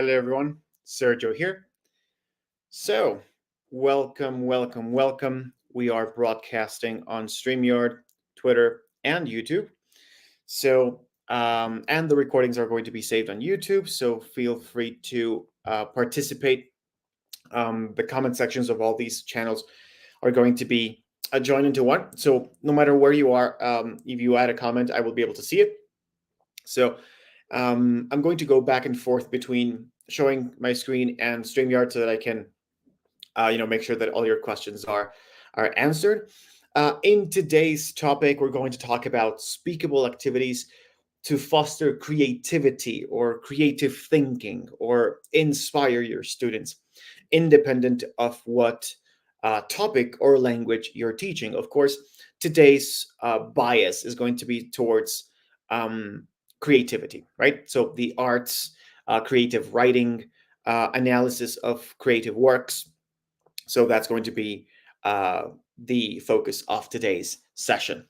Hello, everyone. Sergio here. So, welcome. We are broadcasting on StreamYard, Twitter, and YouTube. And the recordings are going to be saved on YouTube. So, feel free to participate. The comment sections of all these channels are going to be joined into one. So, no matter where you are, if you add a comment, I will be able to see it. So, I'm going to go back and forth between showing my screen and StreamYard so that I can, make sure that all your questions are answered. In today's topic, we're going to talk about speakable activities to foster creativity or creative thinking or inspire your students, independent of what topic or language you're teaching. Of course, today's bias is going to be towards um, creativity, right? So the arts, creative writing, analysis of creative works. So that's going to be uh, the focus of today's session.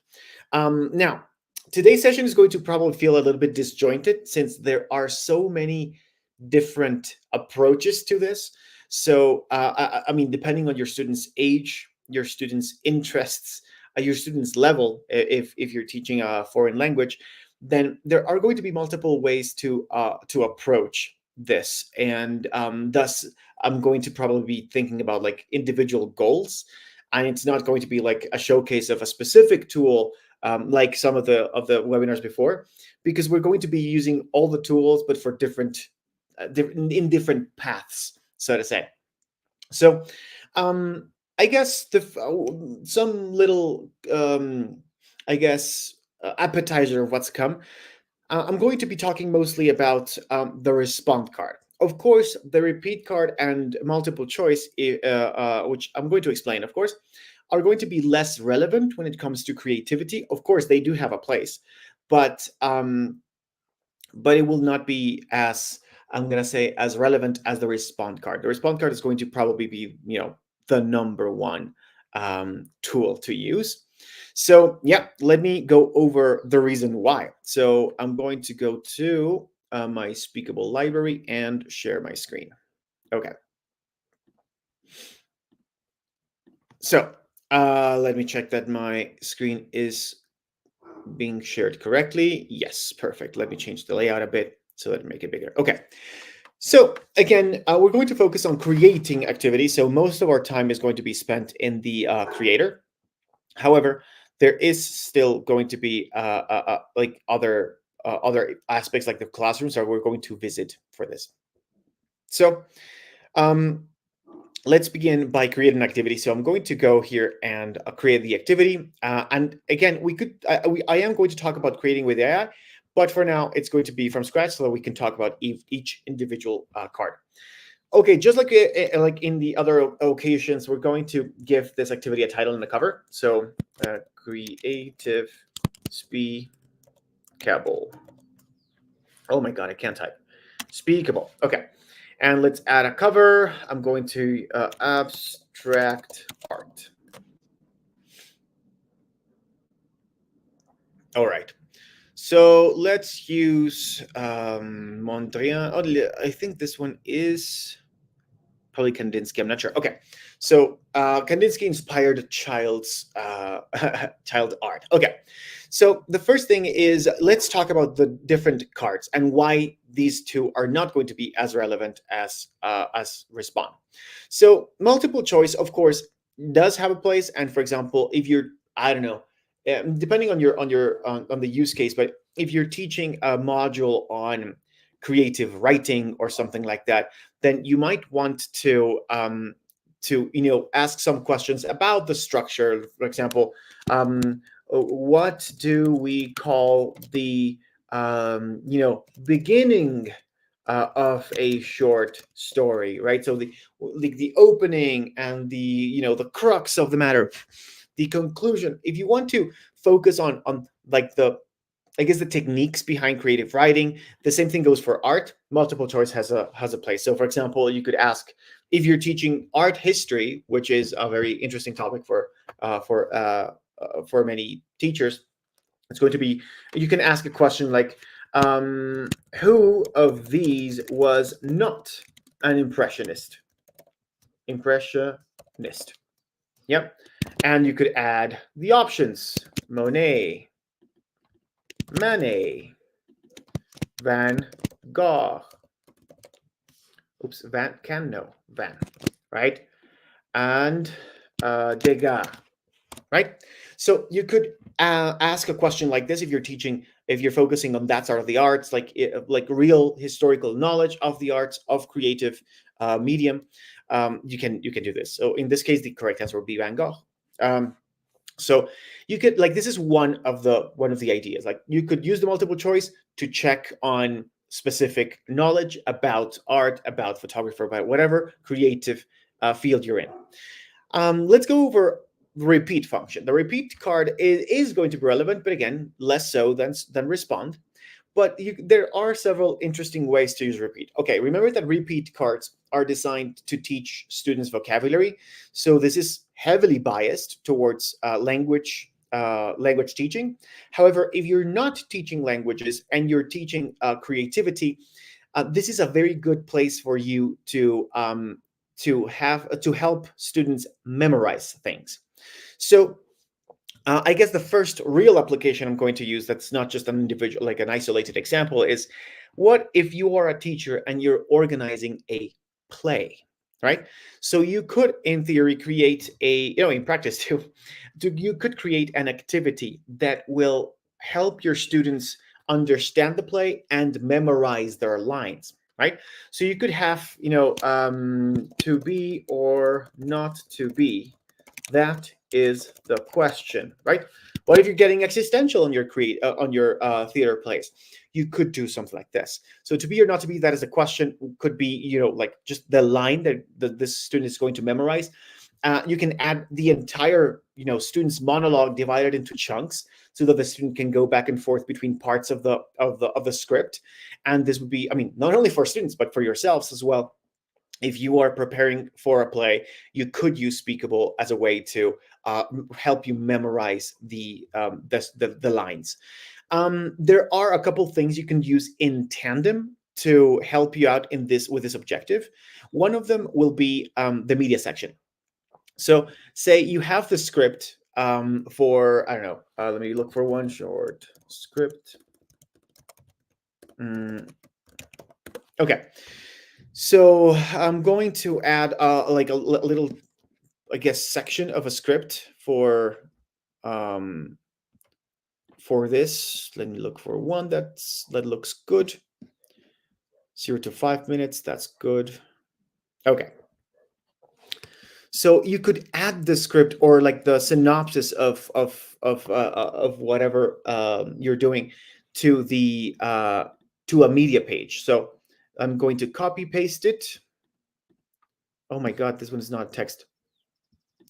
Now, today's session is going to probably feel a little bit disjointed since there are so many different approaches to this. So, I mean, depending on your student's age, your student's interests, your student's level, if you're teaching a foreign language, then there are going to be multiple ways to approach this, and thus I'm going to probably be thinking about like individual goals, and it's not going to be like a showcase of a specific tool like some of the webinars before, because we're going to be using all the tools, but for in different paths, so to say. So, I guess some little, I guess, appetizer of what's come. I'm going to be talking mostly about the response card. Of course, the repeat card and multiple choice, which I'm going to explain, of course, are going to be less relevant when it comes to creativity. Of course, they do have a place, but it will not be as, I'm going to say, as relevant as the response card. The response card is going to probably be, the number one tool to use. So yeah, let me go over the reason why. So I'm going to go to my Speakable library and share my screen. Okay. So let me check that my screen is being shared correctly. Yes, perfect. Let me change the layout a bit so that I make it bigger. Okay. So again, we're going to focus on creating activity. So most of our time is going to be spent in the creator. However, there is still going to be like other aspects like the classrooms that we're going to visit for this. So um, let's begin by creating an activity. So I'm going to go here and create the activity. And again, I am going to talk about creating with AI, but for now, it's going to be from scratch so that we can talk about each individual card. Okay, just like in the other occasions, we're going to give this activity a title and a cover. So creative speakable. Oh my God, I can't type. Speakable. Okay. And let's add a cover. I'm going to abstract art. All right. So let's use Mondrian. Oh, I think this one is probably Kandinsky. I'm not sure. Okay. So Kandinsky inspired child's child art. Okay. So the first thing is, let's talk about the different cards and why these two are not going to be as relevant as respond. So multiple choice, of course, does have a place. And for example, if you're, I don't know, depending on on the use case, but if you're teaching a module on creative writing or something like that, then you might want to ask some questions about the structure. For example, what do we call the beginning of a short story, right? So the opening and the crux of the matter, the conclusion. If you want to focus on like I guess the techniques behind creative writing, the same thing goes for art. Multiple choice has a place. So, for example, you could ask, if you're teaching art history, which is a very interesting topic for many teachers. It's going to be, you can ask a question like, Who of these was not an impressionist? Impressionist. Yep. And you could add the options: Monet, Manet, Van Gogh. Oops, Van, right? And Degas, right? So you could ask a question like this if you're teaching, if you're focusing on that sort of the arts, like real historical knowledge of the arts of creative medium. You can do this. So in this case, the correct answer would be Van Gogh. So you could, like, this is one of the ideas. Like, you could use the multiple choice to check on specific knowledge about art, about photography, about whatever creative field you're in. Let's go over the repeat function. The repeat card is going to be relevant, but again, less so than respond. But there are several interesting ways to use repeat. Okay, remember that repeat cards are designed to teach students vocabulary. So this is heavily biased towards language teaching. However, if you're not teaching languages and you're teaching creativity, this is a very good place for you to help students memorize things. So I guess the first real application I'm going to use, that's not just an individual, like an isolated example, is what if you are a teacher and you're organizing a play, right? So you could, in theory, create in practice too, you could create an activity that will help your students understand the play and memorize their lines, right? So you could have, to be or not to be. That is the question, right? What if you're getting existential on your theater plays? You could do something like this. So to be or not to be, that is a question. Could be, like just the line that this student is going to memorize. You can add the entire, student's monologue divided into chunks so that the student can go back and forth between parts of the script. And this would be, not only for students, but for yourselves as well. If you are preparing for a play, you could use Speakable as a way to help you memorize the lines. There are a couple things you can use in tandem to help you out with this objective. One of them will be the media section. So say you have the script for, I don't know, let me look for one short script. Okay. So I'm going to add like a little, I guess, section of a script for this. Let me look for one that looks good. 0 to 5 minutes. That's good. Okay. So you could add the script or like the synopsis of whatever you're doing to a media page. So I'm going to copy paste it. Oh my God, this one is not text.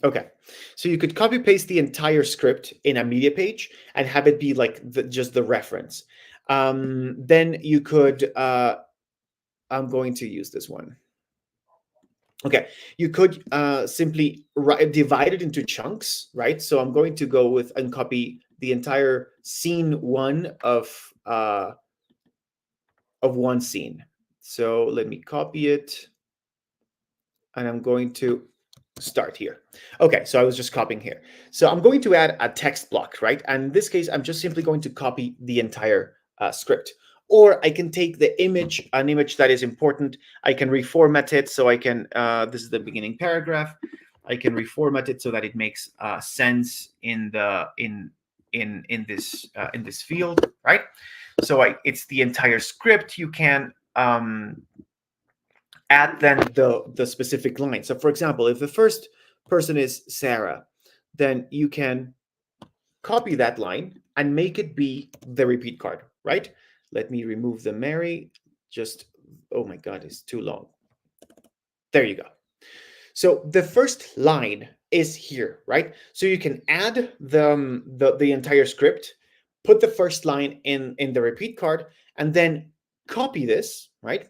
Okay, so you could copy paste the entire script in a media page and have it be like just the reference. Then you could, I'm going to use this one. Okay, you could simply divide it into chunks, right? So I'm going to go with and copy the entire scene one of one scene. So let me copy it, and I'm going to start here. Okay, so I was just copying here. So I'm going to add a text block, right? And in this case, I'm just simply going to copy the entire script. Or I can take an image that is important. I can reformat it so I can, this is the beginning paragraph. I can reformat it so that it makes sense in this field, right? So it's the entire script. You can add then the specific line. So for example, if the first person is Sarah, then you can copy that line and make it be the repeat card, right? Let me remove the Mary. Oh my God, it's too long. There you go. So the first line is here, right? So you can add the entire script, put the first line in the repeat card, and then copy this, right?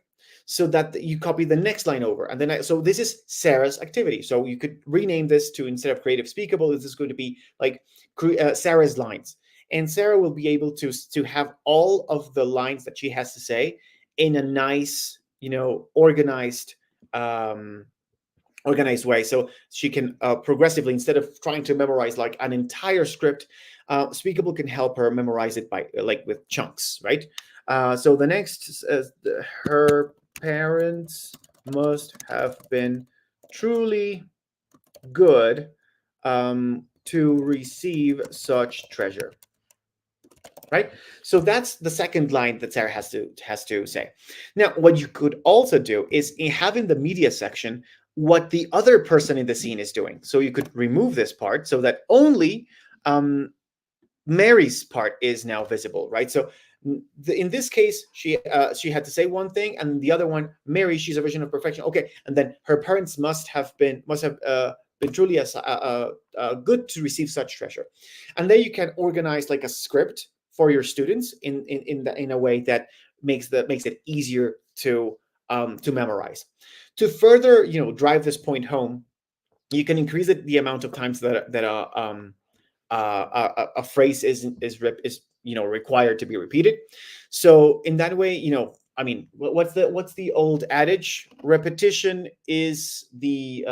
So that you copy the next line over. And then, so this is Sarah's activity. So you could rename this to, instead of Creative Speakable, this is going to be like Sarah's lines. and Sarah will be able to have all of the lines that she has to say in a nice, um, organized way, so she can progressively, instead of trying to memorize like an entire script, Speakable can help her memorize it by like with chunks, right? So the next, her parents must have been truly good to receive such treasure, right? So that's the second line that Sarah has to say. Now, what you could also do is, in having the media section, what the other person in the scene is doing. So you could remove this part so that only Mary's part is now visible, right? So in this case, she had to say one thing, and the other one, Mary, she's a vision of perfection. Okay, and then her parents must have been truly good to receive such treasure, and then you can organize like a script for your students in a way that makes it easier to memorize. To further drive this point home, you can increase the amount of times that a phrase is required to be repeated. So in that way, I mean, what's the old adage? Repetition is the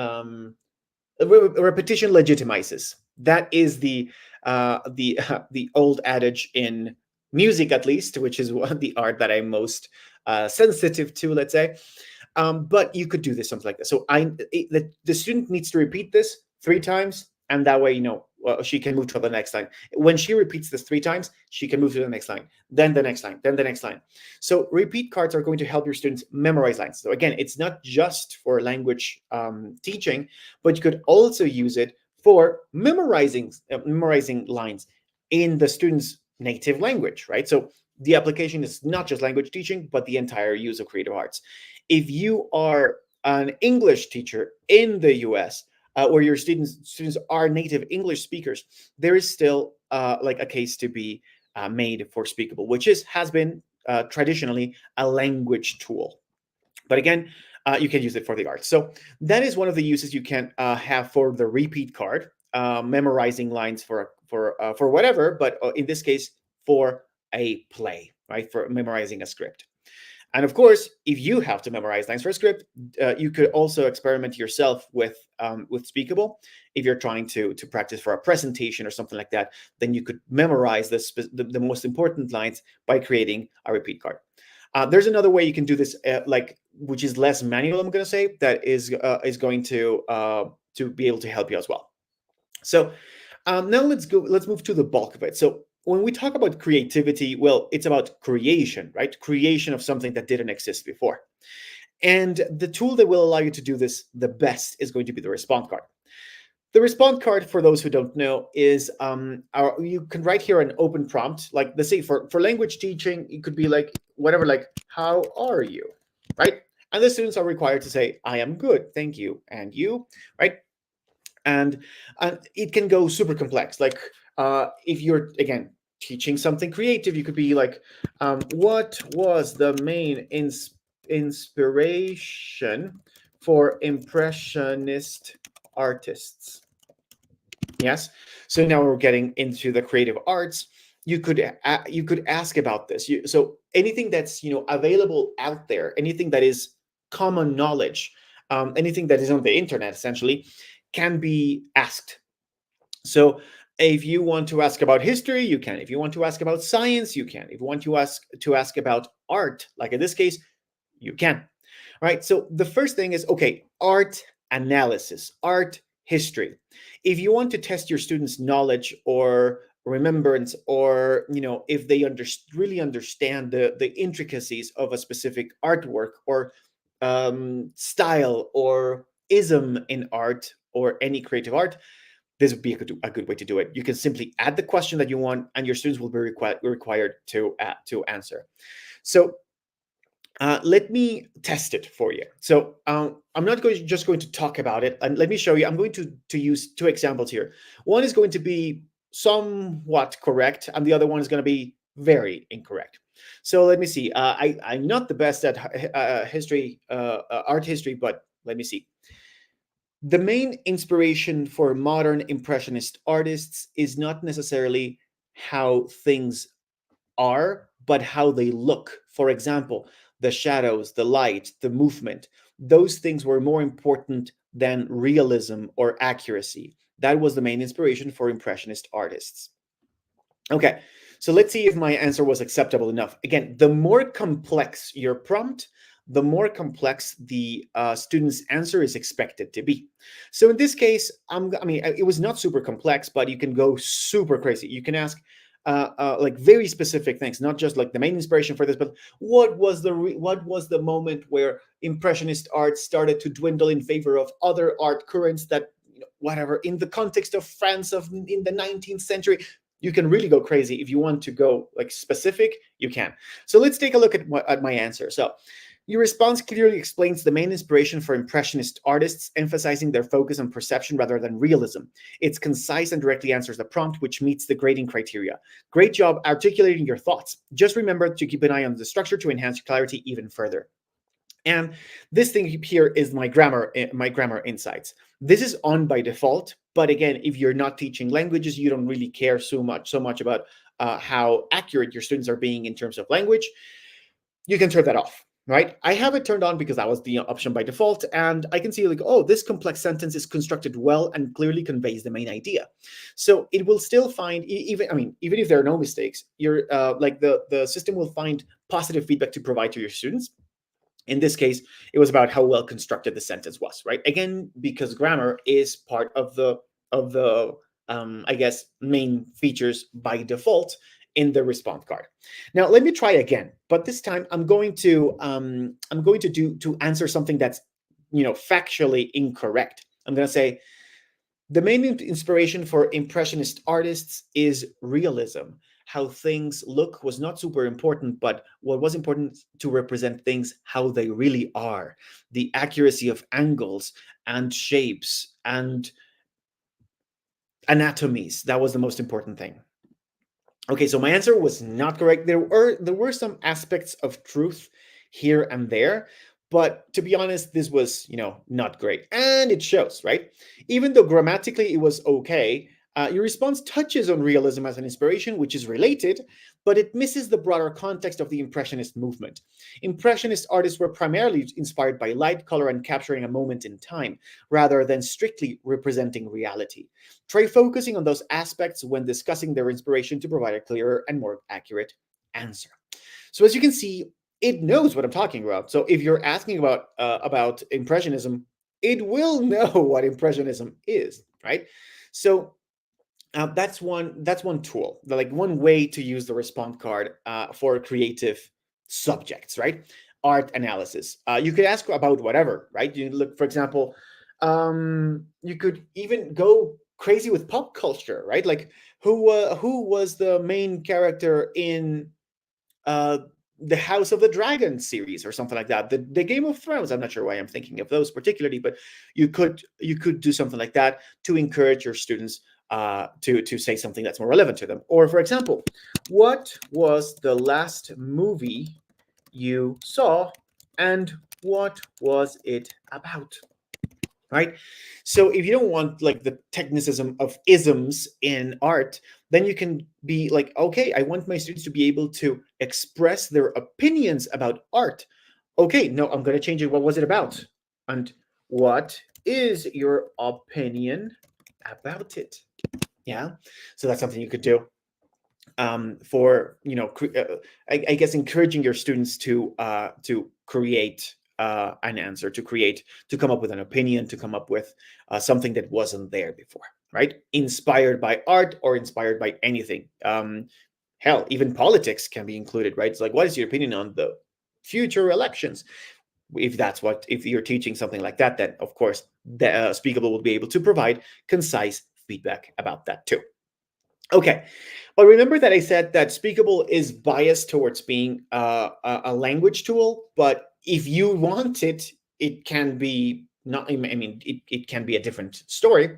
repetition legitimizes. That is the old adage in music, at least, which is the art that I'm most sensitive to, let's say. But you could do this something like this. So the student needs to repeat this 3 times, and that way, she can move to the next line. When she repeats this 3 times, she can move to the next line, then the next line, then the next line. So repeat cards are going to help your students memorize lines. So again, it's not just for language teaching, but you could also use it for memorizing lines in the student's native language, right? So the application is not just language teaching, but the entire use of creative arts. If you are an English teacher in the US, where your students are native English speakers, there is still like a case to be made for Speakable, which has been traditionally a language tool. But again, you can use it for the arts. So that is one of the uses you can have for the repeat card, memorizing lines for whatever, but in this case, for a play, right? For memorizing a script. And of course, if you have to memorize lines for a script, you could also experiment yourself with Speakable. If you're trying to practice for a presentation or something like that, then you could memorize the most important lines by creating a repeat card. There's another way you can do this, which is less manual, I'm going to say, that is going to be able to help you as well. So now let's move to the bulk of it. So when we talk about creativity, well, it's about creation, right? Creation of something that didn't exist before. And the tool that will allow you to do this the best is going to be the response card. The response card, for those who don't know, is you can write here an open prompt. Like, let's say for language teaching, it could be like whatever, like, how are you, right? And the students are required to say, I am good, thank you, and you, right? And it can go super complex. Like if you're, again, teaching something creative, you could be like, what was the main inspiration for Impressionist artists? Yes. So now we're getting into the creative arts. You could ask about this. So anything that's available out there, anything that is common knowledge, anything that is on the internet, essentially, can be asked. So if you want to ask about history, you can. If you want to ask about science, you can. If you want to ask about art, like in this case, you can. Right? So the first thing is, okay, art analysis, art history. If you want to test your students' knowledge or remembrance, or if they really understand the intricacies of a specific artwork or style or ism in art or any creative art, this would be a good way to do it. You can simply add the question that you want, and your students will be required to answer. So let me test it for you. So I'm not just going to talk about it, and let me show you. I'm going to use 2 examples here. One is going to be somewhat correct, and the other one is going to be very incorrect. So let me see. I'm not the best at art history, but let me see. The main inspiration for modern Impressionist artists is not necessarily how things are, but how they look. For example, the shadows, the light, the movement, those things were more important than realism or accuracy. That was the main inspiration for Impressionist artists. Okay, so let's see if my answer was acceptable enough. Again, the more complex your prompt, the more complex the student's answer is expected to be. So in this case, I mean, it was not super complex, but you can go super crazy. You can ask like very specific things, not just like the main inspiration for this, but what was the moment where Impressionist art started to dwindle in favor of other art currents that whatever in the context of France of in the 19th century. You can really go crazy. If you want to go like specific, you can. So let's take a look at my answer. So your response clearly explains the main inspiration for Impressionist artists, emphasizing their focus on perception rather than realism. It's concise and directly answers the prompt, which meets the grading criteria. Great job articulating your thoughts. Just remember to keep an eye on the structure to enhance your clarity even further. And this thing here is my grammar insights. This is on by default, but again, if you're not teaching languages, you don't really care so much about how accurate your students are being in terms of language. You can turn that off, right? I have it turned on because that was the option by default, and I can see like, oh, this complex sentence is constructed well and clearly conveys the main idea. So it will still find even if there are no mistakes, you're like the system will find positive feedback to provide to your students. In this case, it was about how well constructed the sentence was, right? Again, because grammar is part of the I guess main features by default in the response card. Now let me try again, but this time I'm going to answer something that's factually incorrect. I'm going to say the main inspiration for Impressionist artists is realism. How things look was not super important, but what was important to represent things how they really are. The accuracy of angles and shapes and anatomies. That was the most important thing. Okay, so my answer was not correct. There were some aspects of truth here and there, but to be honest, this was not great, and it shows, right? Even though grammatically it was okay, your response touches on realism as an inspiration, which is related, but it misses the broader context of the Impressionist movement. Impressionist artists were primarily inspired by light, color, and capturing a moment in time, rather than strictly representing reality. Try focusing on those aspects when discussing their inspiration to provide a clearer and more accurate answer. So as you can see, it knows what I'm talking about. So if you're asking about Impressionism, it will know what Impressionism is, right? So that's one tool, like one way to use the response card for creative subjects, right? Art analysis. You could ask about whatever, right? You look, for example, you could even go crazy with pop culture, right? Like who was the main character in uh, the House of the Dragon series or something like that. The Game of Thrones. I'm not sure why I'm thinking of those particularly, but you could do something like that to encourage your students to say something that's more relevant to them. Or for example, what was the last movie you saw and what was it about? Right? So if you don't want like the technicism of isms in art, then you can be like, okay, I want my students to be able to express their opinions about art. Okay, no, I'm going to change it. What was it about? And what is your opinion about it? Yeah. So that's something you could do for I guess encouraging your students to create an answer, to come up with an opinion, to come up with something that wasn't there before, right? Inspired by art or inspired by anything. Hell, even politics can be included, right? It's like, what is your opinion on the future elections? If you're teaching something like that, then of course the Speakable will be able to provide concise feedback about that too. Okay, but remember that I said that Speakable is biased towards being a language tool, but if you want it, it can be not. I mean, it can be a different story.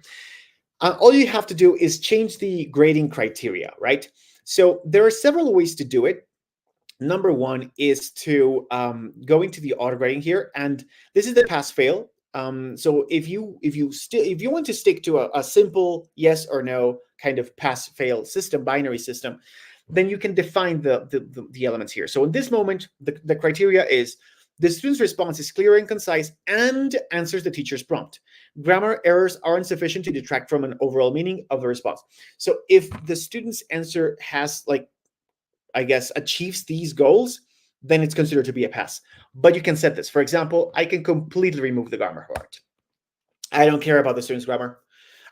All you have to do is change the grading criteria, right? So there are several ways to do it. Number one is to go into the auto grading here, and this is the pass fail. So if you want to stick to a simple yes or no kind of pass fail system, binary system, then you can define the elements here. So in this moment, the criteria is the student's response is clear and concise and answers the teacher's prompt. Grammar errors are insufficient to detract from an overall meaning of the response. So if the student's answer has, like, I guess, achieves these goals, then it's considered to be a pass. But you can set this. For example, I can completely remove the grammar part. I don't care about the student's grammar.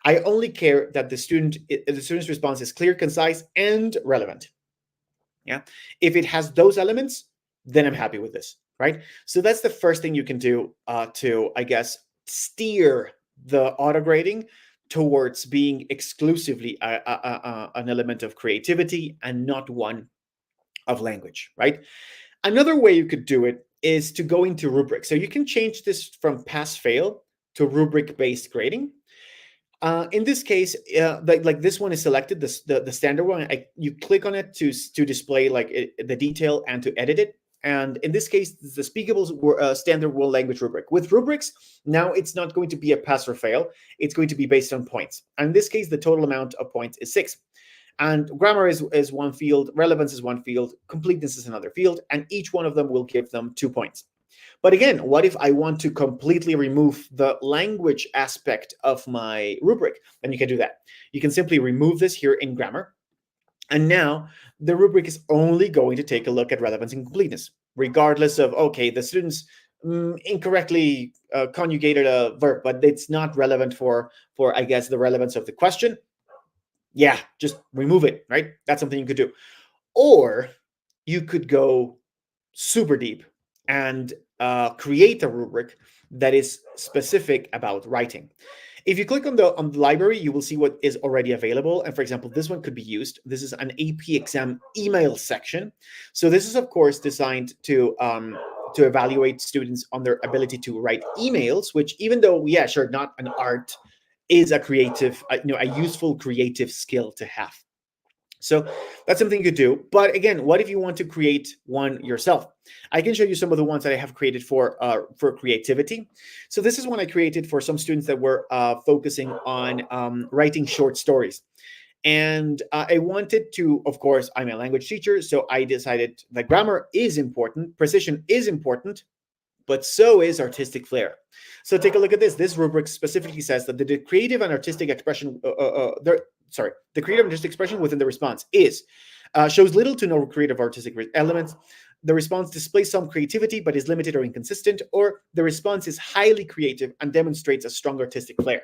I only care that the student's response is clear, concise, and relevant. Yeah. If it has those elements, then I'm happy with this, right? So that's the first thing you can do to, I guess, steer the auto grading towards being exclusively an element of creativity and not one of language, right? Another way you could do it is to go into rubric. So you can change this from pass fail to rubric based grading. In this case, like this one is selected, the standard one. You click on it to display the detail and to edit it. And in this case, the Speakable standard world language rubric. With rubrics, now it's not going to be a pass or fail. It's going to be based on points. And in this case, the total amount of points is 6. And grammar is one field, relevance is one field, completeness is another field, and each one of them will give them 2 points. But again, what if I want to completely remove the language aspect of my rubric? Then you can do that. You can simply remove this here in grammar. And now the rubric is only going to take a look at relevance and completeness, regardless of, okay, the students incorrectly conjugated a verb, but it's not relevant for, I guess, the relevance of the question. Yeah, just remove it, right? That's something you could do. Or you could go super deep and create a rubric that is specific about writing. If you click on the library, you will see what is already available. And for example, this one could be used. This is an AP exam email section. So this is, of course, designed to evaluate students on their ability to write emails, which, even though, yeah, sure, not an art, is a creative, a useful creative skill to have. So that's something you could do. But again, what if you want to create one yourself? I can show you some of the ones that I have created for creativity. So this is one I created for some students that were focusing on writing short stories. And I wanted to, of course, I'm a language teacher, so I decided that grammar is important, precision is important, but so is artistic flair. So take a look at this. This rubric specifically says that the creative and artistic expression, the creative and artistic expression within the response shows little to no creative artistic elements. The response displays some creativity, but is limited or inconsistent, or the response is highly creative and demonstrates a strong artistic flair.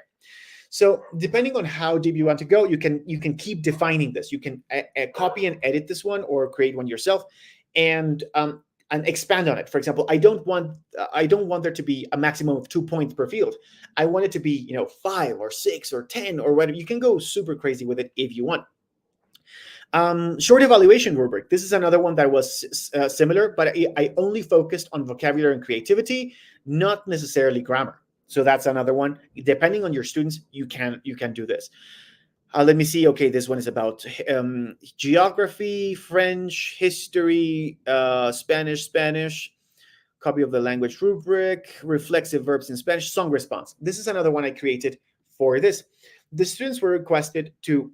So depending on how deep you want to go, you can keep defining this. You can copy and edit this one or create one yourself, and expand on it. For example, I don't want there to be a maximum of 2 points per field. I want it to be 5 or 6 or 10 or whatever. You can go super crazy with it if you want. Short evaluation rubric. This is another one that was similar, but I only focused on vocabulary and creativity, not necessarily grammar. So that's another one. Depending on your students, you can do this. Let me see. Okay, this one is about geography, French, history, Spanish. Copy of the language rubric, reflexive verbs in Spanish, song response. This is another one I created for this. The students were requested to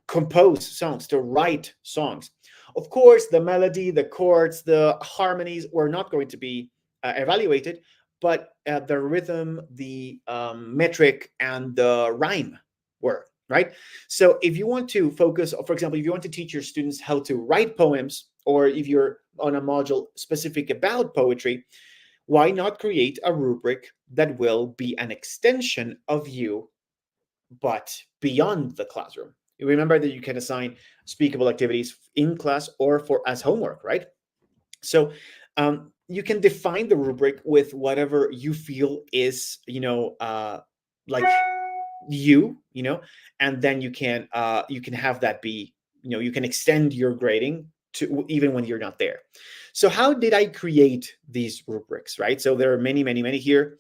compose songs, to write songs. Of course, the melody, the chords, the harmonies were not going to be evaluated, but the rhythm, the metric, and the rhyme were. Right? So if you want to focus, for example, if you want to teach your students how to write poems, or if you're on a module specific about poetry, why not create a rubric that will be an extension of you, but beyond the classroom? You remember that you can assign speakable activities in class or as homework, right? So you can define the rubric with whatever you feel is, like and then you can have that be, you can extend your grading to even when you're not there. So how did I create these rubrics, right? So there are many here.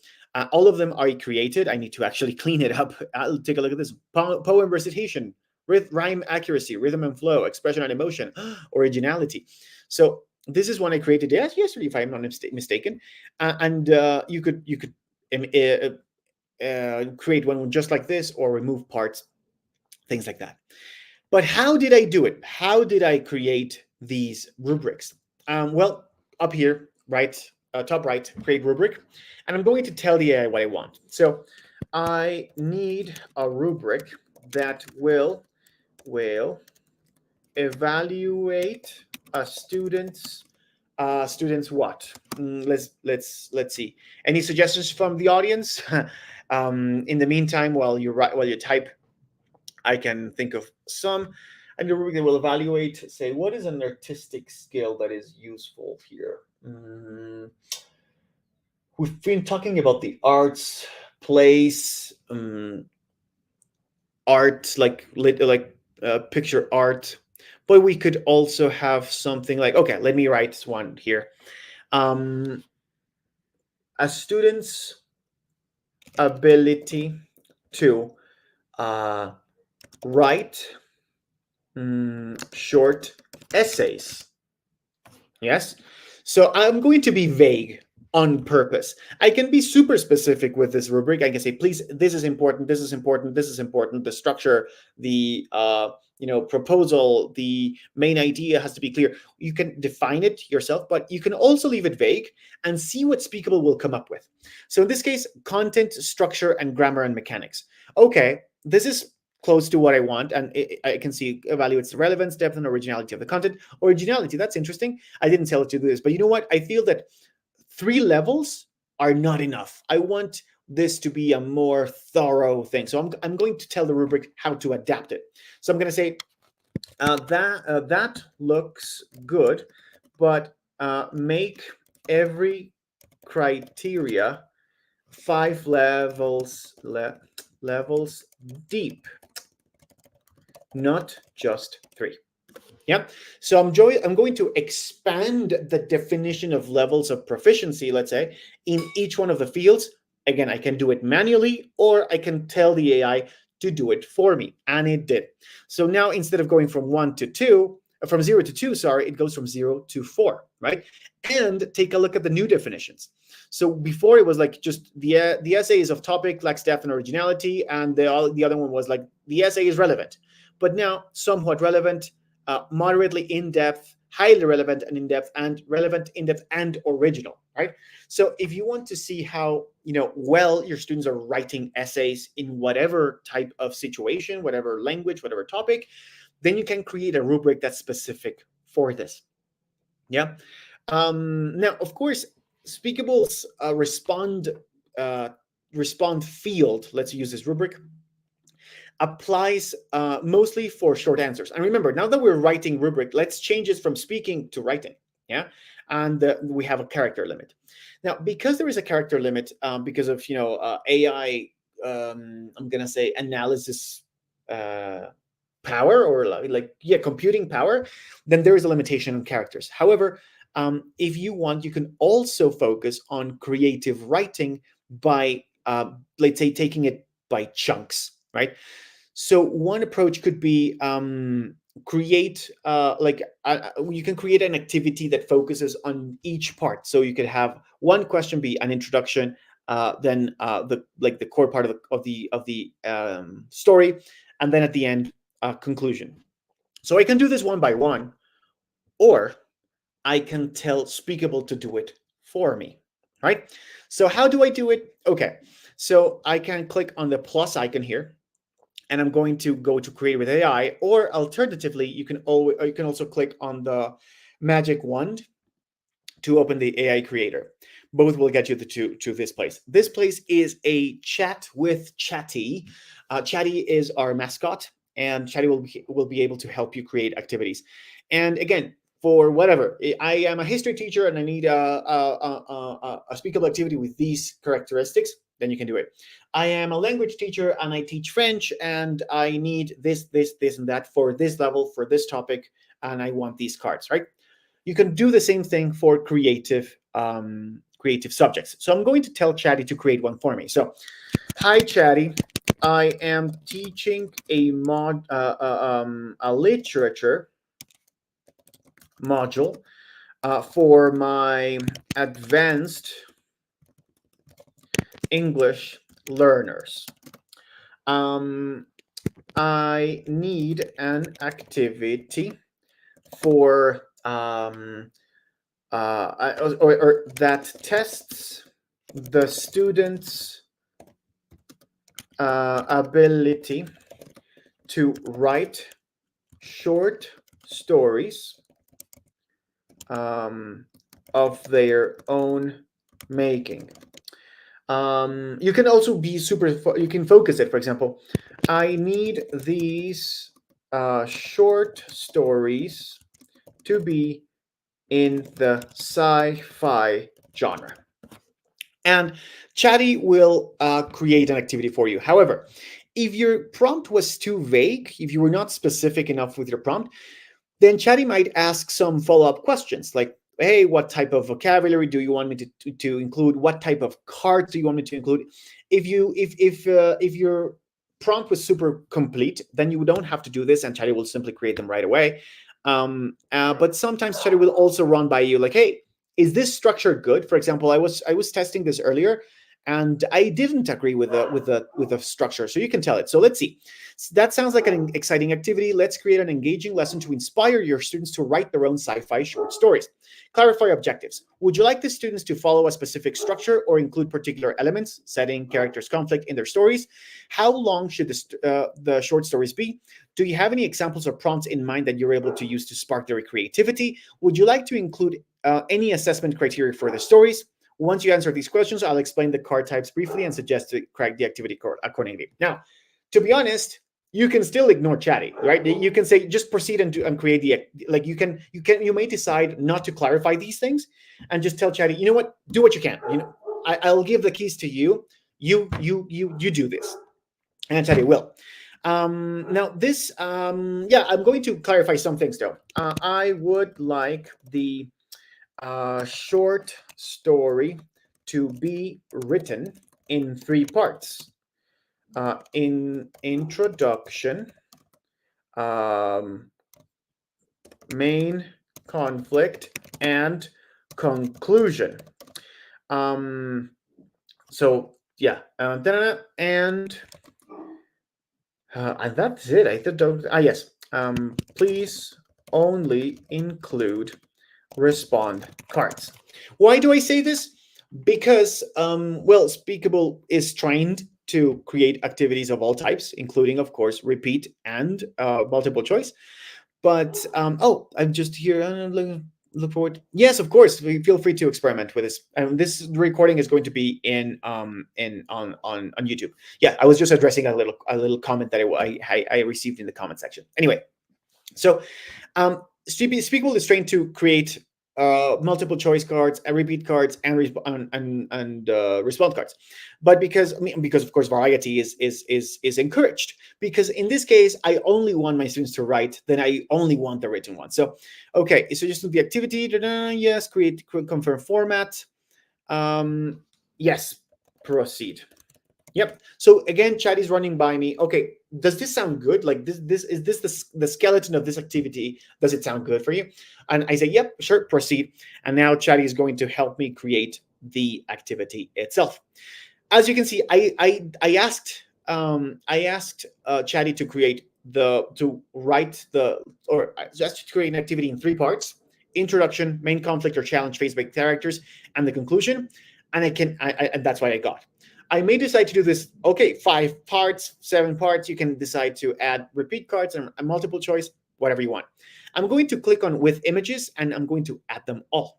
All of them are created. I need to actually clean it up. I'll take a look at this. Poem recitation, rhyme accuracy, rhythm and flow, expression and emotion, originality. So this is one I created yesterday, if I'm not mistaken. And you could create one just like this or remove parts, things like that. But how did I do it? How did I create these rubrics? Well, up here, right, top right, create rubric, and I'm going to tell the AI what I want. So I need a rubric that will evaluate a student's what? Let's see. Any suggestions from the audience? In the meantime, while you type, I can think of some. And the rubric will evaluate, say, what is an artistic skill that is useful here? We've been talking about the arts, plays, art, picture art, but we could also have something like, okay, let me write one here. A student's ability to write short essays. Yes. So I'm going to be vague on purpose. I can be super specific with this rubric. I can say, please, this is important, this is important, this is important. The structure, the proposal, the main idea has to be clear. You can define it yourself, but you can also leave it vague and see what Speakable will come up with. So in this case, content, structure, and grammar and mechanics. Okay, this is close to what I want, and I can see evaluates the relevance, depth, and originality of the content. Originality, that's interesting. I didn't tell it to do this, but you know what? I feel that 3 levels are not enough. I want this to be a more thorough thing. So I'm going to tell the rubric how to adapt it. So I'm going to say that looks good, but make every criteria 5 levels deep, not just 3. Yeah. So I'm going to expand the definition of levels of proficiency, let's say, in each one of the fields. Again, I can do it manually, or I can tell the AI to do it for me, and it did. So now instead of going from 0 to 2, it goes from 0 to 4, right? And take a look at the new definitions. So before it was like just the essay is of topic, lacks depth and originality, and the other one was like the essay is relevant. But now somewhat relevant, moderately in-depth, highly relevant and in-depth, and relevant, in-depth, and original, right? So if you want to see how well your students are writing essays in whatever type of situation, whatever language, whatever topic, then you can create a rubric that's specific for this. Yeah. Now, of course, Speakable's respond field, let's use this rubric, applies mostly for short answers. And remember, now that we're writing rubric, let's change it from speaking to writing. Yeah. And we have a character limit. Now, because there is a character limit, because of AI, I'm gonna say analysis power, or computing power, then there is a limitation on characters. However, if you want, you can also focus on creative writing by let's say taking it by chunks, right? So one approach could be create you can create an activity that focuses on each part. So you could have one question be an introduction, then the core part of the story, and then at the end conclusion. So I can do this one by one, or I can tell Speakable to do it for me, right? So how do I do it? Okay, so I can click on the plus icon here, and I'm going to go to Create with AI, or alternatively, you can also click on the magic wand to open the AI creator. Both will get you to this place. This place is a chat with Chatty. Chatty is our mascot, and Chatty will be able to help you create activities. And again, for whatever, I am a history teacher and I need a speakable activity with these characteristics, then you can do it. I am a language teacher and I teach French and I need this, and that for this level, for this topic, and I want these cards, right? You can do the same thing for creative subjects. So I'm going to tell Chatty to create one for me. So, hi Chatty, I am teaching a literature module for my advanced English learners. Um, I need an activity for or that tests the students' ability to write short stories of their own making. You can also be you can focus it. For example, I need these short stories to be in the sci-fi genre. And Chatty will create an activity for you. However, if your prompt was too vague, if you were not specific enough with your prompt, then Chatty might ask some follow-up questions like, hey, what type of vocabulary do you want me to include? What type of cards do you want me to include? If your prompt was super complete, then you don't have to do this, and Chatty will simply create them right away. But sometimes Chatty will also run by you like, hey, is this structure good? For example, I was testing this earlier, and I didn't agree with the structure, so you can tell it. So let's see. That sounds like an exciting activity. Let's create an engaging lesson to inspire your students to write their own sci-fi short stories. Clarify objectives. Would you like the students to follow a specific structure or include particular elements, setting, characters, conflict in their stories? How long should the short stories be? Do you have any examples or prompts in mind that you're able to use to spark their creativity? Would you like to include any assessment criteria for the stories? Once you answer these questions, I'll explain the card types briefly and suggest to crack the activity accordingly. Now, to be honest, you can still ignore Chatty, right? You can say just proceed and create the like. You may decide not to clarify these things and just tell Chatty, you know what, do what you can. I'll give the keys to you. You do this, and Chatty will. Now this, yeah, I'm going to clarify some things though. I would like the short story to be written in 3 parts. In introduction, main conflict, and conclusion. So yeah, and that's it. I don't. Yes. Please only include respond cards. Why do I say this? Because well, Speakable is trained to create activities of all types, including, of course, repeat and multiple choice. But oh, I'm just here. Look forward. Yes, of course. Feel free to experiment with this. And this recording is going to be in on YouTube. Yeah, I was just addressing a little comment that I received in the comment section. Anyway, so Speakable is trained to create multiple choice cards, repeat cards, and respond cards. But because of course variety is encouraged. Because in this case, I only want my students to write, then I only want the written one. So okay, so just do the activity. Yes, create confirm format. Yes, proceed. Yep. So again, chat is running by me. Okay, does this sound good? Like this is this the skeleton of this activity? Does it sound good for you? And I say, yep, sure, proceed. And now chat is going to help me create the activity itself. As you can see, I asked Chatty to just to create an activity in 3 parts: introduction, main conflict or challenge faced by characters, and the conclusion. And and that's what I got. I may decide to do this, okay, 5 parts, 7 parts. You can decide to add repeat cards and a multiple choice, whatever you want. I'm going to click on with images and I'm going to add them all.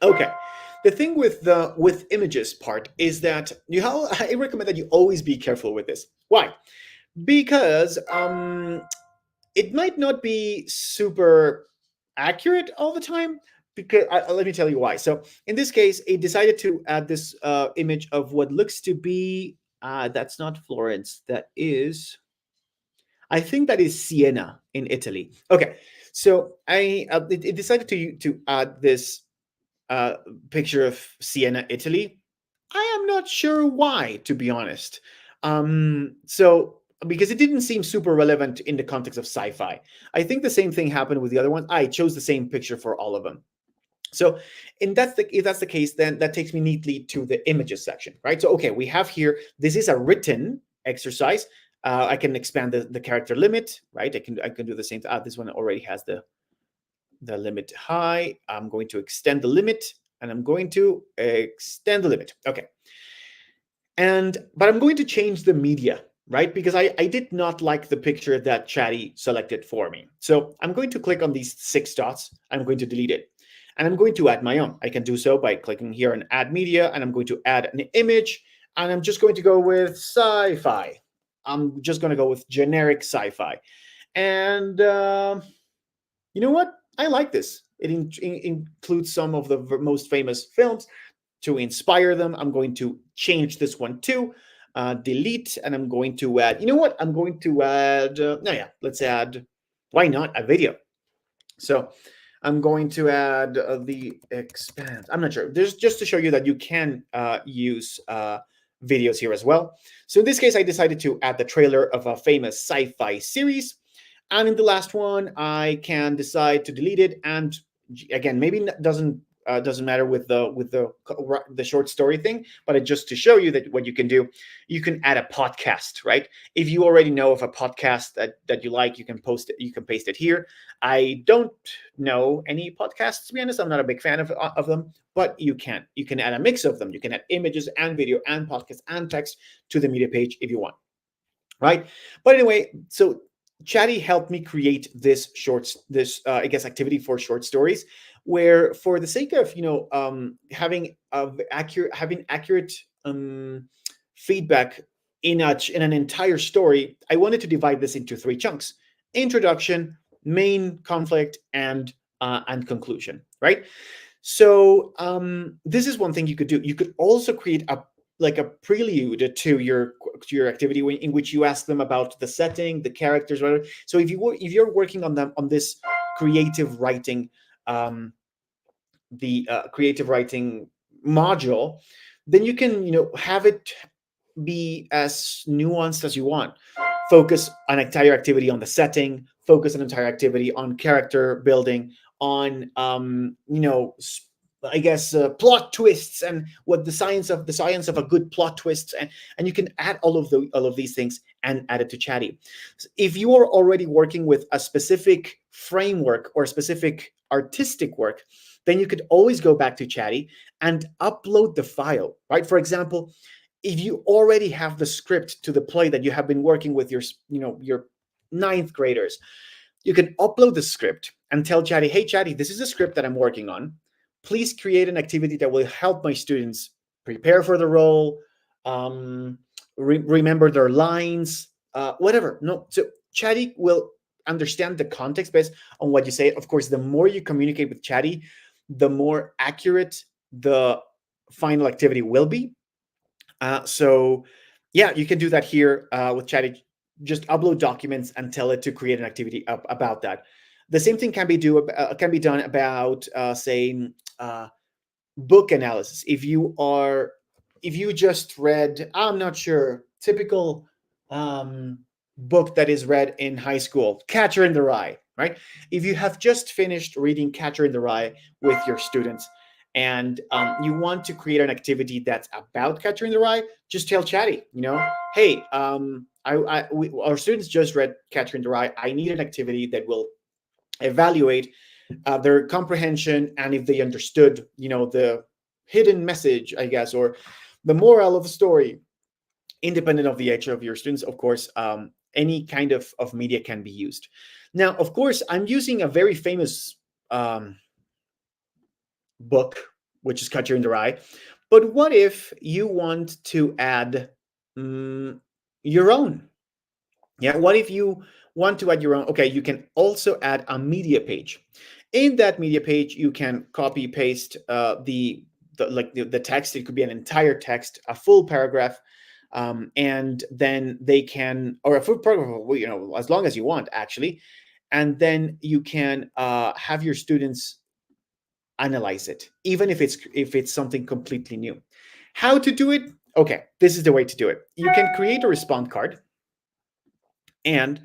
Okay. The thing with the with images part is that I recommend that you always be careful with this. Why? Because it might not be super accurate all the time. Because let me tell you why. So in this case, it decided to add this image of what looks to be that's not Florence. That is, I think that is Siena in Italy. Okay, so it decided to add this picture of Siena, Italy. I am not sure why, to be honest. So because it didn't seem super relevant in the context of sci-fi. I think the same thing happened with the other ones. I chose the same picture for all of them. So, and if that's the case, then that takes me neatly to the images section, right? So, okay, we have here, this is a written exercise. I can expand the character limit, right? I can do the same. This one already has the limit high. I'm going to extend the limit, and I'm going to extend the limit. Okay. But I'm going to change the media, right? Because I did not like the picture that Chatty selected for me. So I'm going to click on these 6 dots. I'm going to delete it. And I'm going to add my own. I can do so by clicking here on add media, and I'm going to add an image, and I'm just going to go with sci-fi. I'm just going to go with generic sci-fi. And you know what? I like this. It includes some of the most famous films to inspire them. I'm going to change this one to delete, and I'm going to add, you know what? I'm going to add, no, yeah, let's add, why not, a video. So I'm going to add the expand. I'm not sure. There's just to show you that you can use videos here as well. So in this case, I decided to add the trailer of a famous sci-fi series. And in the last one, I can decide to delete it. And again, maybe doesn't matter with the short story thing, but just to show you that what you can do, you can add a podcast, right? If you already know of a podcast that you like, you can post it, you can paste it here. I don't know any podcasts, to be honest. I'm not a big fan of them, but you can add a mix of them. You can add images and video and podcast and text to the media page if you want, right? But anyway, so Chatty helped me create this I guess activity for short stories, where for the sake of having accurate feedback in an entire story, I wanted to divide this into 3 chunks: introduction, main conflict, and conclusion, right? So this is one thing you could do. You could also create a prelude to your activity in which you ask them about the setting, the characters, whatever. So if you're working on this creative writing, the creative writing module, then you can have it be as nuanced as you want. Focus an entire activity on the setting, focus an entire activity on character building, on I guess plot twists, and what the science of a good plot twist, and you can add all of these things and add it to Chatty. If you are already working with a specific framework or specific artistic work, then you could always go back to Chatty and upload the file, right? For example, if you already have the script to the play that you have been working with your 9th graders, you can upload the script and tell Chatty, hey Chatty, this is a script that I'm working on. Please create an activity that will help my students prepare for the role, remember their lines, whatever. No, so Chatty will understand the context based on what you say. Of course, the more you communicate with Chatty, the more accurate the final activity will be. So yeah, you can do that here with Chatty. Just upload documents and tell it to create an activity about that. The same thing can be done about say book analysis. If you just read, I'm not sure, typical book that is read in high school, Catcher in the Rye, right? If you have just finished reading Catcher in the Rye with your students, and you want to create an activity that's about Catcher in the Rye, just tell Chatty, hey, our students just read Catcher in the Rye. I need an activity that will evaluate their comprehension, and if they understood, the hidden message, I guess, or the moral of the story, independent of the age of your students. Of course, any kind of media can be used. Now, of course, I'm using a very famous book, which is Catcher in the Rye. But what if you want to add your own? Yeah, what if you want to add your own? Okay, you can also add a media page. In that media page, you can copy paste the text. It could be an entire text, a full paragraph, and then they can, or a full paragraph, as long as you want, actually, and then you can have your students analyze it, even if it's something completely new. How to do it? Okay, this is the way to do it. You can create a response card, and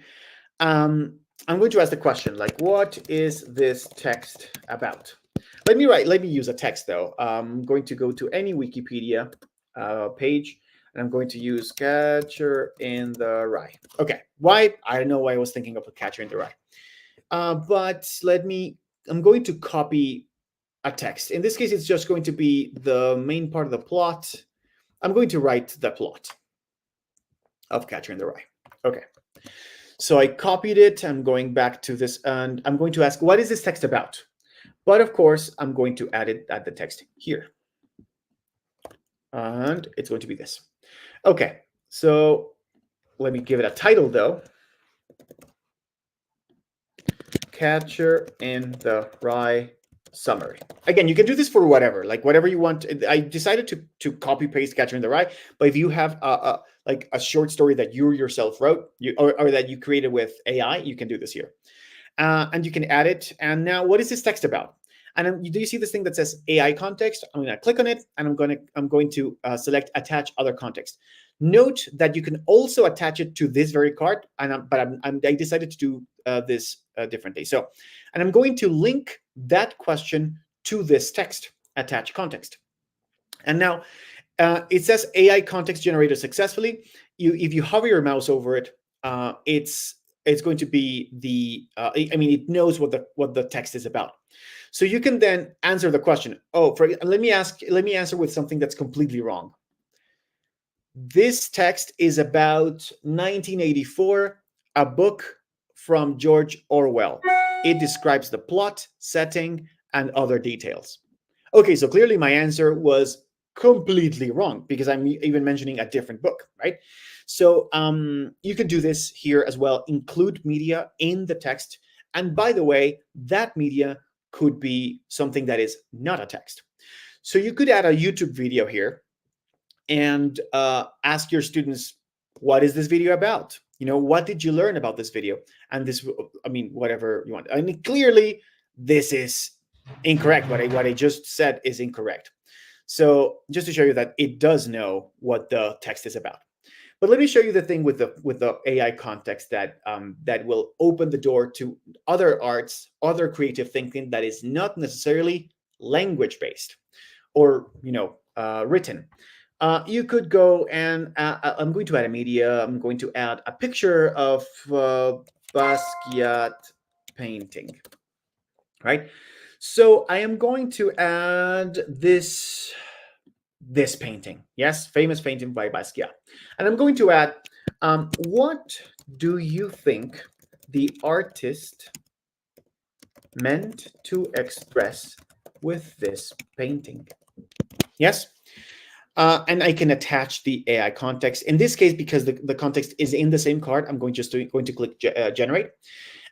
I'm going to ask the question, like, what is this text about? Let me use a text though. I'm going to go to any Wikipedia page, and I'm going to use Catcher in the Rye. Okay, why? I don't know why I was thinking of a Catcher in the Rye. But I'm going to copy a text. In this case, it's just going to be the main part of the plot. I'm going to write the plot of Catcher in the Rye. Okay. So I copied it. I'm going back to this, and I'm going to ask, what is this text about? But of course, I'm going to add the text here. And it's going to be this. Okay, so let me give it a title though. Catcher in the Rye summary. Again, you can do this for whatever, like whatever you want. I decided to copy paste Catcher in the Rye, but if you have like a short story that you yourself wrote, or that you created with AI, you can do this here. And you can add it. And now, what is this text about? And do you see this thing that says AI context? I'm going to click on it, and I'm going to select attach other context. Note that you can also attach it to this very card, but I decided to do this differently. So, and I'm going to link that question to this text, attach context. And now it says AI context generated successfully. If you hover your mouse over it, it's going to be the it knows what the text is about. So you can then answer the question. Let me answer with something that's completely wrong. This text is about 1984, a book from George Orwell. It describes the plot, setting, and other details. Okay, so clearly my answer was completely wrong because I'm even mentioning a different book, right? So you can do this here as well. Include media in the text. And by the way, that media could be something that is not a text. So you could add a YouTube video here and ask your students, what is this video about? What did you learn about this video? And this, whatever you want. Clearly, this is incorrect. What I just said is incorrect. So just to show you that it does know what the text is about. But let me show you the thing with the AI context that will open the door to other arts, other creative thinking that is not necessarily language based or written. You could go and I'm going to add a media. I'm going to add a picture of Basquiat painting, right? So I am going to add this painting. Yes, famous painting by Basquiat. And I'm going to add, what do you think the artist meant to express with this painting? Yes. And I can attach the AI context. In this case, because the context is in the same card, I'm going to click generate.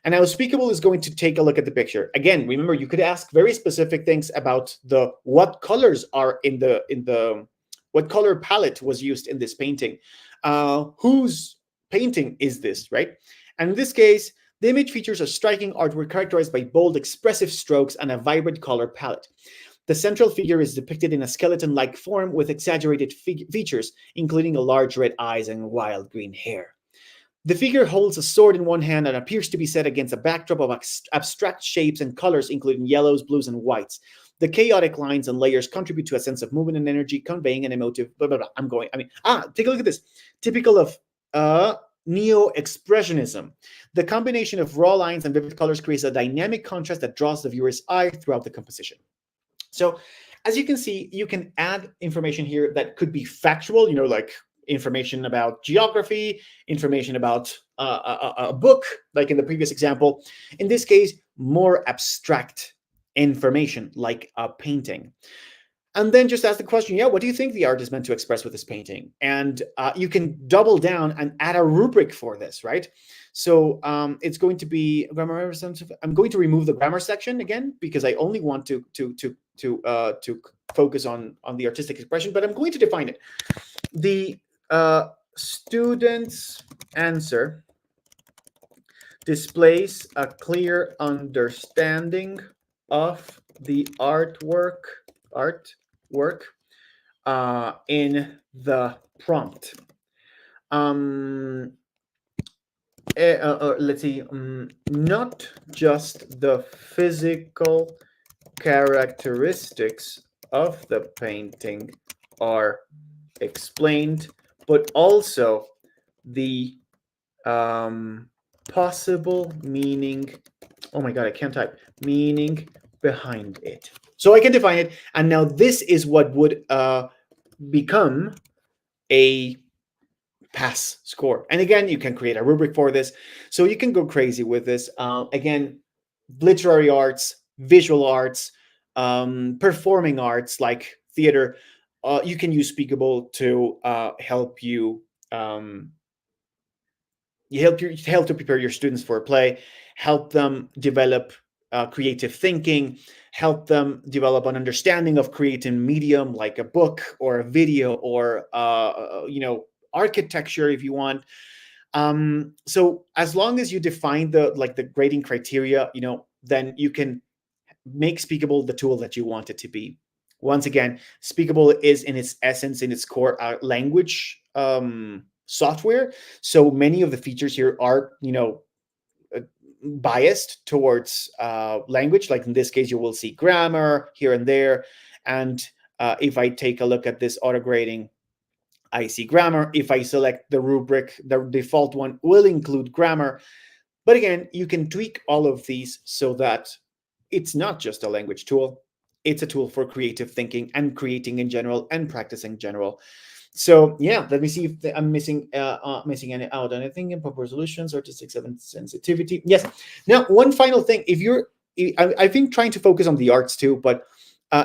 And now Speakable is going to take a look at the picture. Again, remember, you could ask very specific things about what colors are in the what color palette was used in this painting. Whose painting is this, right? And in this case, the image features a striking artwork characterized by bold, expressive strokes and a vibrant color palette. The central figure is depicted in a skeleton-like form with exaggerated features, including a large red eyes and wild green hair. The figure holds a sword in one hand and appears to be set against a backdrop of abstract shapes and colors, including yellows, blues, and whites. The chaotic lines and layers contribute to a sense of movement and energy, conveying an emotive blah, blah, blah. Take a look at this. Typical of neo-expressionism. The combination of raw lines and vivid colors creates a dynamic contrast that draws the viewer's eye throughout the composition. So as you can see, you can add information here that could be factual, like information about geography, information about a book, like in the previous example. In this case, more abstract information, like a painting. And then just ask the question, what do you think the artist meant to express with this painting? And you can double down and add a rubric for this, right? So it's going to be grammar. I'm going to remove the grammar section again, because I only want to focus on the artistic expression, but I'm going to define it. The student's answer displays a clear understanding of the artwork in the prompt. Let's see, not just the physical characteristics of the painting are explained, but also the possible meaning. Oh my God, I can't type. Meaning behind it. So I can define it. And now this is what would become a pass score. And again, you can create a rubric for this. So you can go crazy with this. Again, literary arts, visual arts, performing arts like theater. You can use Speakable to help you. You help to prepare your students for a play, help them develop creative thinking, help them develop an understanding of creating medium like a book or a video or architecture if you want. So as long as you define the grading criteria, then you can make Speakable the tool that you want it to be. Once again, Speakable is in its essence, in its core, language software. So many of the features here are, biased towards language. Like in this case, you will see grammar here and there. And if I take a look at this auto grading, I see grammar. If I select the rubric, the default one will include grammar. But again, you can tweak all of these so that it's not just a language tool. It's a tool for creative thinking and creating in general and practicing in general. So yeah, let me see if I'm missing any out anything. Improper solutions, artistic sensitivity. Yes. Now, one final thing. I've been trying to focus on the arts too, but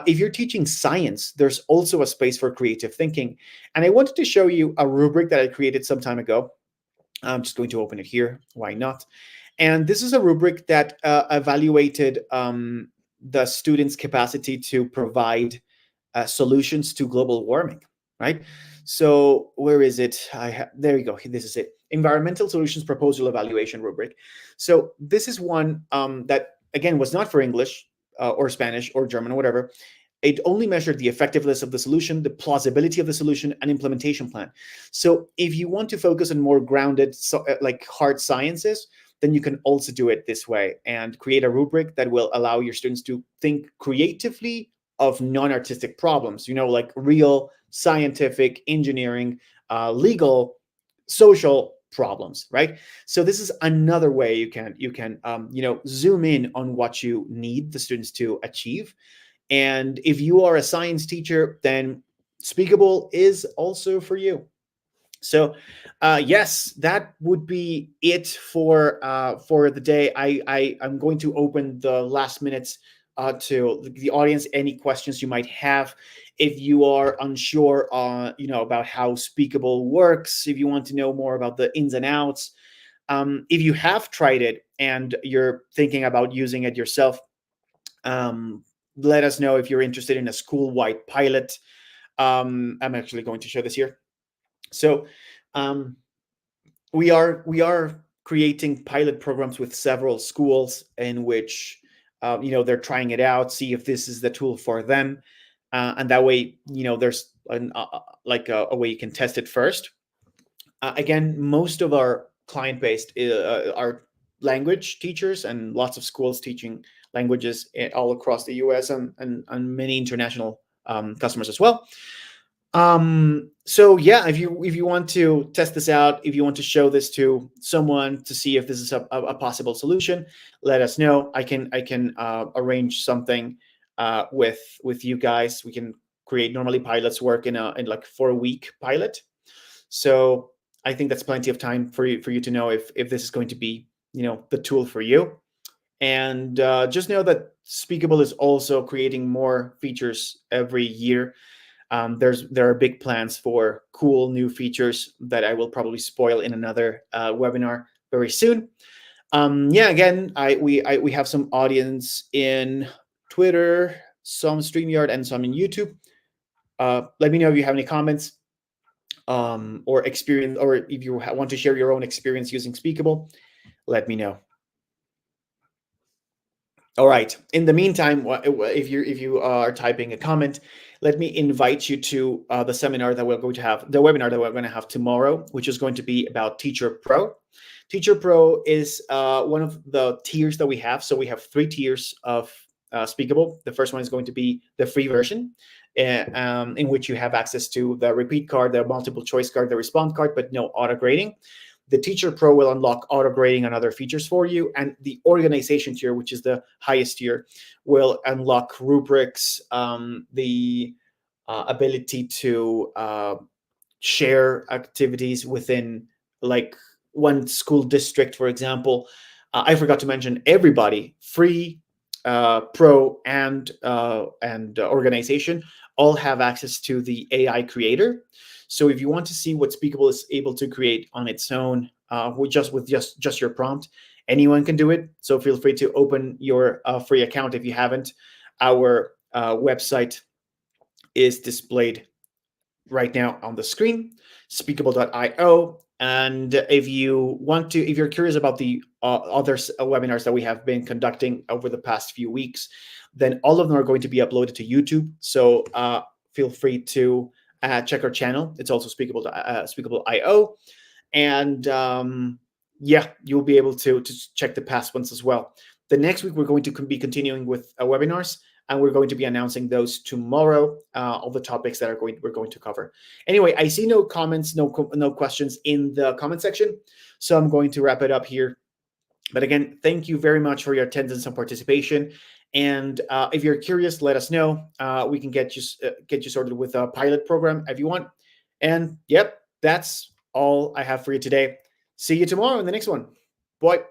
if you're teaching science, there's also a space for creative thinking. And I wanted to show you a rubric that I created some time ago. I'm just going to open it here. Why not? And this is a rubric that evaluated the students' capacity to provide solutions to global warming, right? So where is it? There you go. This is it. Environmental Solutions Proposal Evaluation Rubric. So this is one that, again, was not for English or Spanish or German or whatever. It only measured the effectiveness of the solution, the plausibility of the solution, and implementation plan. So if you want to focus on more grounded, like hard sciences, then you can also do it this way and create a rubric that will allow your students to think creatively of non-artistic problems, like real scientific, engineering, legal, social problems, right? So this is another way you can zoom in on what you need the students to achieve. And if you are a science teacher, then Speakable is also for you. So yes, that would be it for the day. I'm going to open the last minutes to the audience. Any questions you might have, if you are unsure about how Speakable works, if you want to know more about the ins and outs, if you have tried it and you're thinking about using it yourself, let us know if you're interested in a school-wide pilot. I'm actually going to show this here. So we are creating pilot programs with several schools in which they're trying it out, see if this is the tool for them, and that way there's a way you can test it first. Again, most of our client base are language teachers, and lots of schools teaching languages all across the US and many international customers as well. So yeah, if you want to test this out, if you want to show this to someone to see if this is a possible solution, let us know. I can arrange something with you guys. We can create, normally pilots work in like 4-week pilot. So I think that's plenty of time for you to know if this is going to be the tool for you. And just know that Speakable is also creating more features every year. There are big plans for cool new features that I will probably spoil in another webinar very soon. Again, we have some audience in Twitter, some StreamYard, and some in YouTube. Let me know if you have any comments or experience, or if you want to share your own experience using Speakable, let me know. All right. In the meantime, if you are typing a comment, let me invite you to the seminar that we're going to have, the webinar that we're going to have tomorrow, which is going to be about Teacher Pro. Teacher Pro is one of the tiers that we have. So we have 3 tiers of Speakable. The first one is going to be the free version, in which you have access to the repeat card, the multiple choice card, the response card, but no auto grading. The Teacher Pro will unlock auto grading and other features for you. And the organization tier, which is the highest tier, will unlock rubrics, the ability to share activities within like one school district, for example. I forgot to mention everybody, free, pro, and organization all have access to the AI creator. So if you want to see what Speakable is able to create on its own, with just your prompt, anyone can do it. So feel free to open your free account if you haven't. Our website is displayed right now on the screen, speakable.io. And if you're curious about the other webinars that we have been conducting over the past few weeks, then all of them are going to be uploaded to YouTube. So feel free to check our channel. It's also speakable.io. And yeah, you'll be able to check the past ones as well. The next week, we're going to be continuing with webinars, and we're going to be announcing those tomorrow, all the topics that we're going to cover. Anyway, I see no comments, no questions in the comment section, so I'm going to wrap it up here. But again, thank you very much for your attendance and participation. And if you're curious, let us know. We can get you sorted with a pilot program if you want. And yep, that's all I have for you today. See you tomorrow in the next one. Bye.